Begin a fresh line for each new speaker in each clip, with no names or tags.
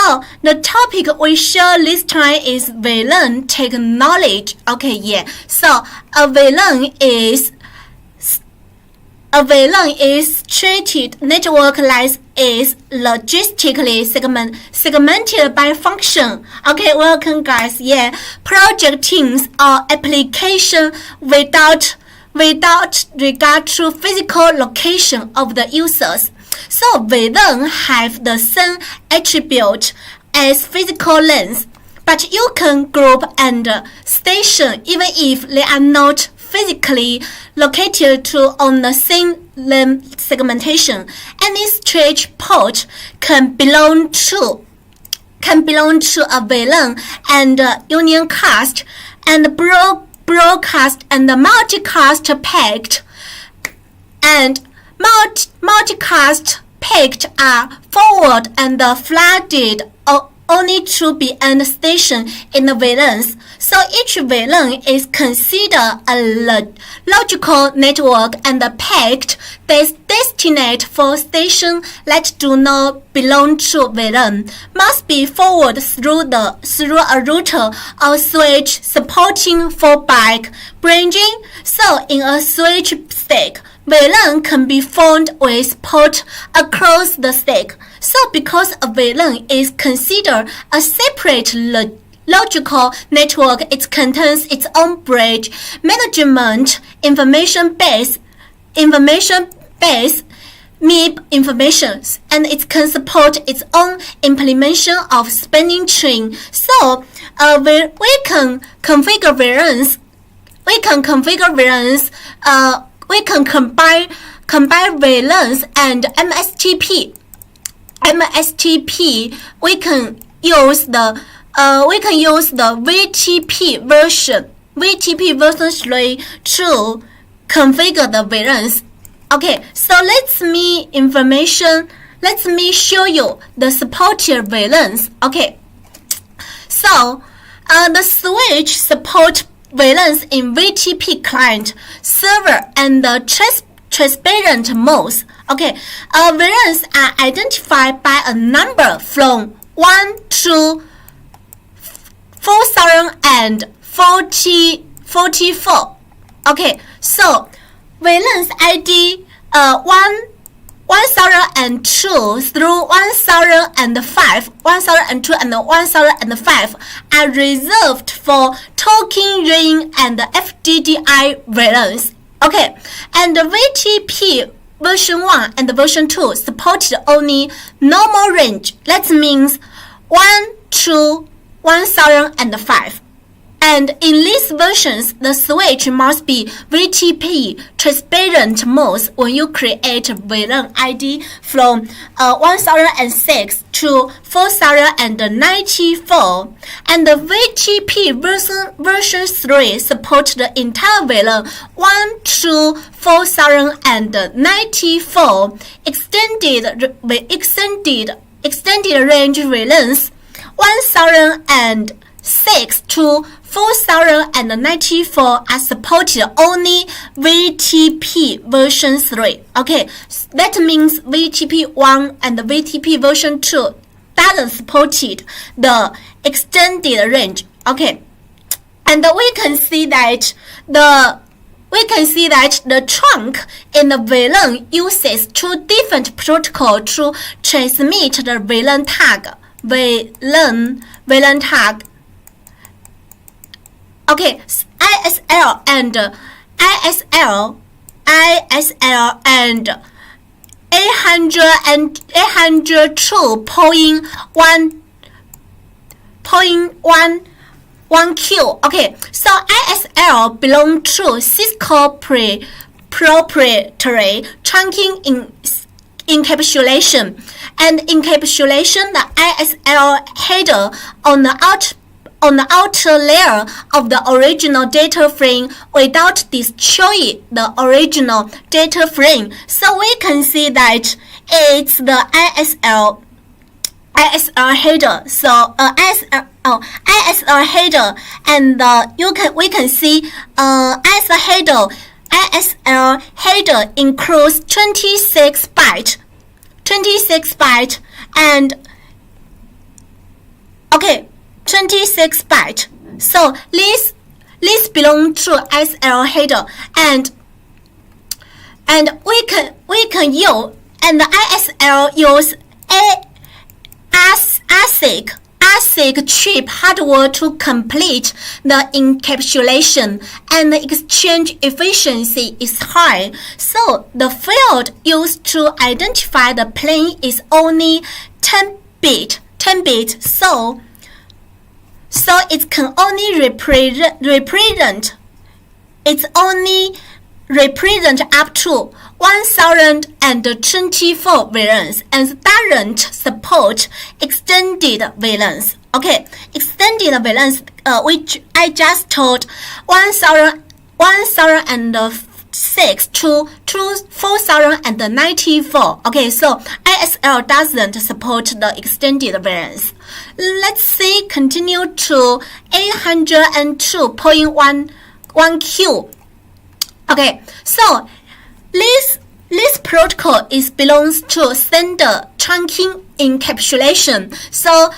So the topic we show this time is VLAN technology. Okay, yeah. So a VLAN is treated network like is logistically segmented by function. Okay, welcome guys. Yeah, project teams or application without regard to physical location of the users. So VLAN have the same attribute as physical LANs, but you can group and station even if they are not physically located on the same LAN segmentation. Any switch port can belong to a VLAN and unicast and broadcast and multicast packed and multicast packed are forward and flooded only to be end station in the VLANs. So each VLAN is considered a logical network and packed destined for stations that do not belong to VLAN must be forwarded through a router or switch supporting 4-byte bridging. So in a switch stack, VLAN can be formed with port across the stack. So because a VLAN is considered a separate logical network, it contains its own bridge management information base MIB information, and it can support its own implementation of spanning tree. So we can configure VLANs. We can combine VLANs and MSTP. We can use the VTP version 3 to configure the VLANs. Okay, so let me show you the supported VLANs. Okay, so the switch support VLANs in VTP client, server, and the transparent modes. Okay, VLANs are identified by a number from 1 to 4044. Okay, so VLANs ID 1002 through 1005, 1002 and 1005 are reserved for talking ring and FDDI VLANs. Okay, and the VTP version 1 and version 2 supported only normal range. That means 1 to 1005. And in these versions, the switch must be VTP transparent modes when you create VLAN ID from 1006 to 4094. And the VTP version 3 supports the entire VLAN 1 to 4094 extended range VLANs 1006 to 4094 are supported only VTP version 3. Okay, that means VTP 1 and VTP version 2 doesn't support the extended range. Okay, and we can see that the trunk in the VLAN uses two different protocols to transmit the VLAN tag. VLAN tag. Okay, ISL and 802.11Q. Okay, so ISL belong to Cisco preparatory trunking encapsulation, and encapsulation the ISL header on the outer layer of the original data frame without destroying the original data frame. So we can see that it's the ISL header. So ISL header, and we can see ISL header includes 26 byte, and Okay, 26 byte. So this belong to SL header, and we can use, and the ISL use ASIC chip hardware to complete the encapsulation, and the exchange efficiency is high. So the field used to identify the plane is only 10 bit. So it can only represent up to 1024 VLANs and doesn't support extended VLANs. Okay, extended VLANs, which I just told, 1006 to 4094. Okay, so ISL doesn't support the extended VLANs. Let's see, continue to 802.11q. Okay, so this protocol belongs to standard trunking encapsulation. So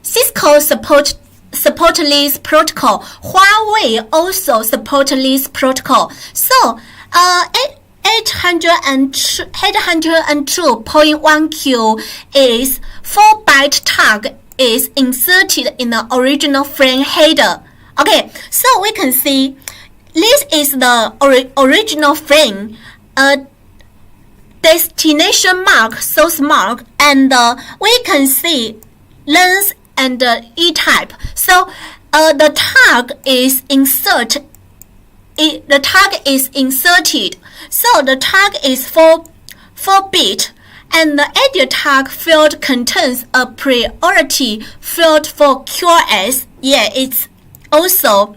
Cisco support this protocol. Huawei also support this protocol. So 802.1q is 4-byte tag is inserted in the original frame header. Okay, so we can see this is the original frame, destination mark, source mark, and we can see length and E-type. So the tag is inserted. So the tag is 4 bit, and the edit tag field contains a priority field for QoS. Yeah, it's also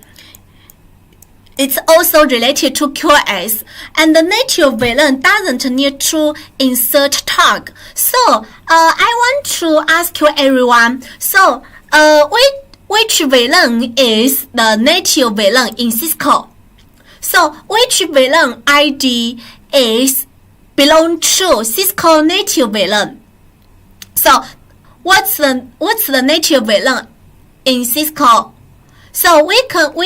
related to QoS, and the native VLAN doesn't need to insert tag. So I want to ask you everyone, so which VLAN is the native VLAN in Cisco? So which VLAN ID belong to Cisco native VLAN? So what's the native VLAN in Cisco? So we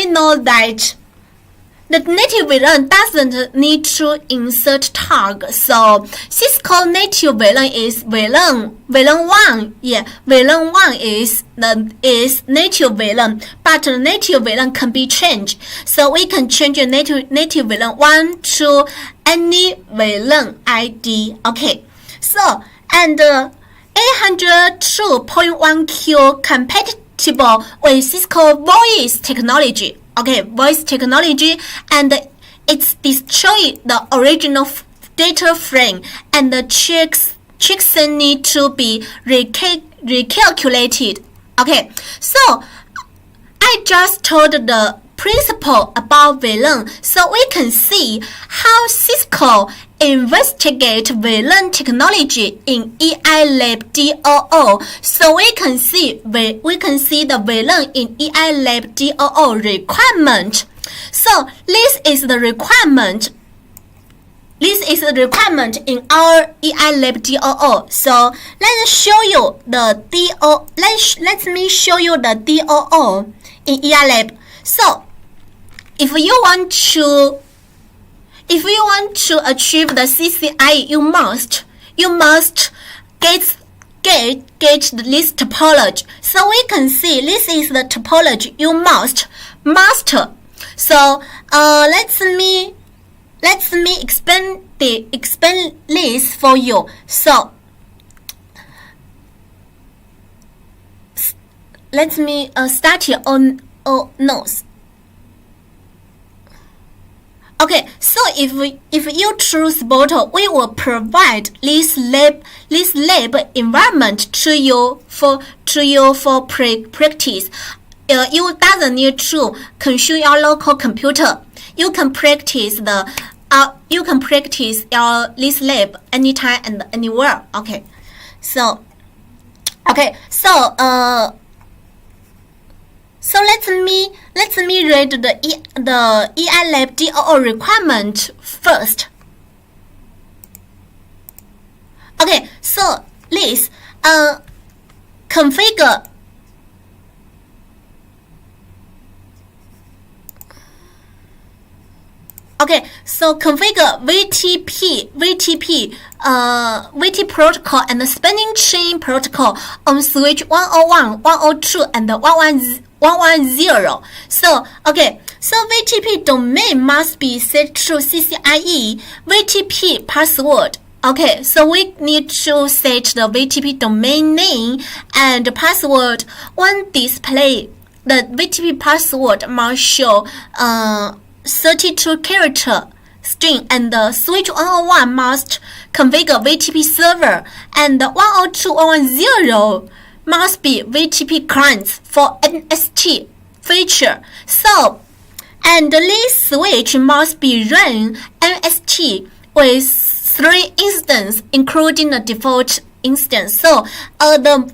know that the native VLAN doesn't need to insert tag. So Cisco native VLAN is VLAN 1. Yeah, VLAN 1 is native VLAN, but the native VLAN can be changed. So we can change the native VLAN 1 to any VLAN ID. Okay. So and 802.1q compatible with Cisco voice technology. Okay, voice technology, and it's destroy the original data frame, and the checks need to be recalculated. Okay, so I just told the principle about VLAN, so we can see how Cisco investigate VLAN technology in EI Lab DOO. So we can see the VLAN in EI Lab DOO requirement. So this is the requirement. This is the requirement in our EI Lab DOO. So let's show you the DOO. Let me show you the DOO in EI Lab. So if you want to achieve the CCIE, you must get this topology. So we can see this is the topology you must master. So let me explain this for you. So let me start here on notes. Okay, so if you choose SPOTO, we will provide this lab environment to you for practice. You doesn't need to consume your local computer. You can practice this lab anytime and anywhere. Okay, so let me read the EI Lab DOO requirement first. Okay, so this configure Okay, so configure VT protocol and the spanning chain protocol on switch 101, 102, and 110. So, okay, so VTP domain must be set to CCIE VTP password. Okay, so we need to set the VTP domain name and password. When display, the VTP password must show 32 character string, and the switch 101 must configure VTP server, and the 102, 110 must be VTP clients for NST feature. So, and this switch must be run NST with 3 instances, including the default instance. So, the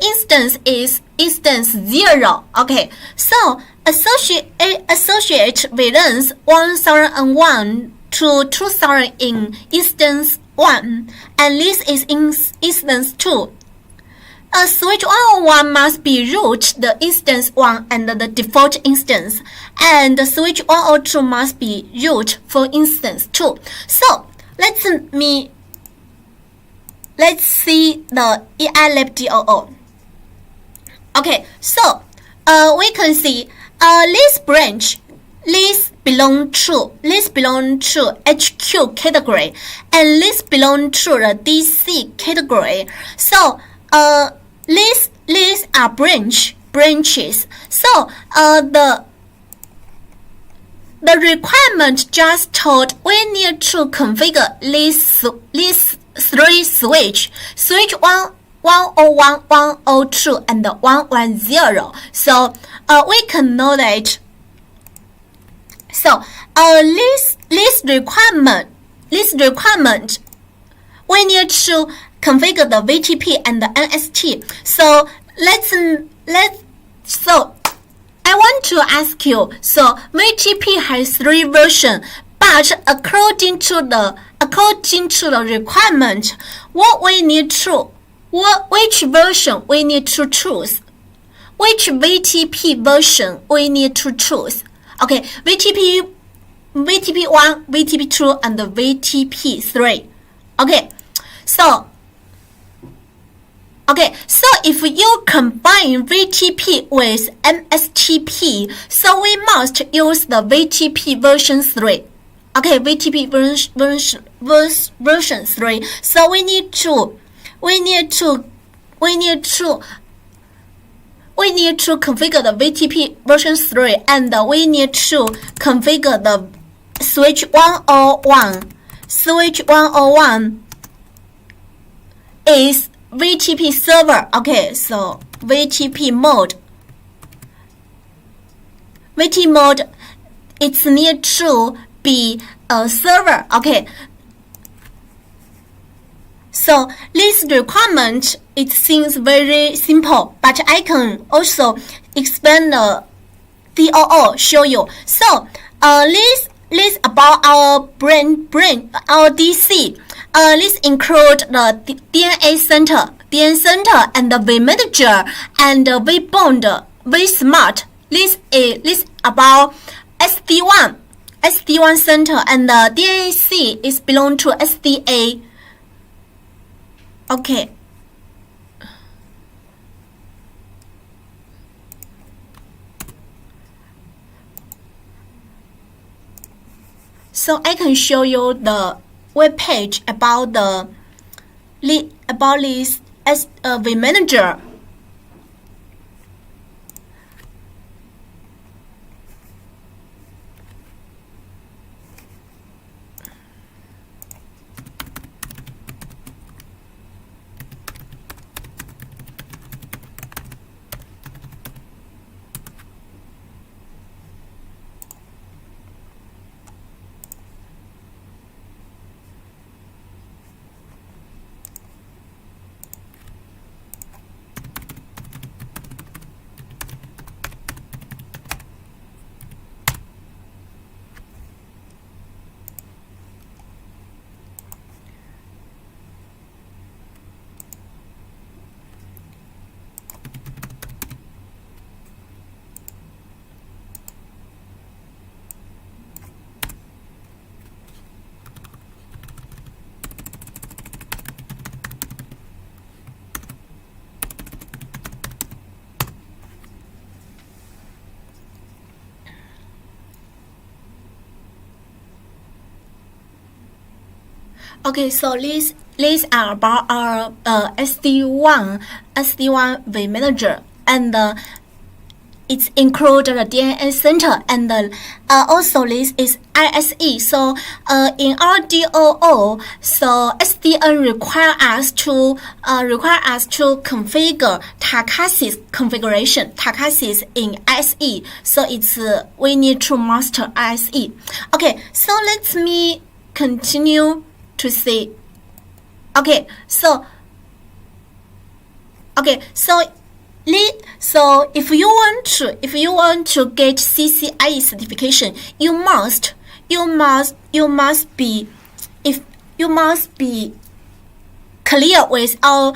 instance is instance 0. Okay, so associate VLANs 1001 to 2000 in instance 1, and this is in instance 2. A switch 101 must be root the instance 1 and the default instance, and the switch 102 must be root for instance 2. So let's see the EI Lab DOO. Okay, so we can see this branch, this belong to HQ category, and this belong to the DC category. So these are branches. So the requirement just told we need to configure these 3 switch 101, 102, and 110. So we can know that. So this requirement, we need to configure the VTP and the NST. So so I want to ask you. So VTP has 3 versions, but according to the requirement, which version we need to choose? Which VTP version we need to choose? Okay, VTP 1, VTP 2, and the VTP 3. Okay, so if you combine VTP with MSTP, so we must use the VTP version 3. Okay, VTP version 3. So we need to configure the VTP version 3, and we need to configure the switch 101. Switch 101 is VTP server. Okay, so VTP mode, it's need to be a server. Okay, so this requirement, it seems very simple, but I can also expand the DOO, show you. So this about our our DC. This include the DNA center, and the vManager, and the vBond, vSmart. This about SD1 center, and the DNC is belong to SDA. Okay. So I can show you the web page about this vManager. Okay, so these are about our SD1 vManager, and it's include the DNS center, and also this is ISE. So in our DOO, so SDN require us to configure Takasis configuration, Takasis in ISE. So it's we need to master ISE. Okay, so let me continue to see. Okay, so if you want to get CCIE certification, you must be clear with all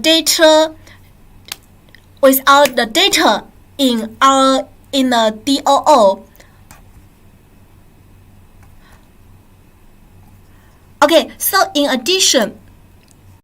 data the data in the DOO. Okay, so in addition,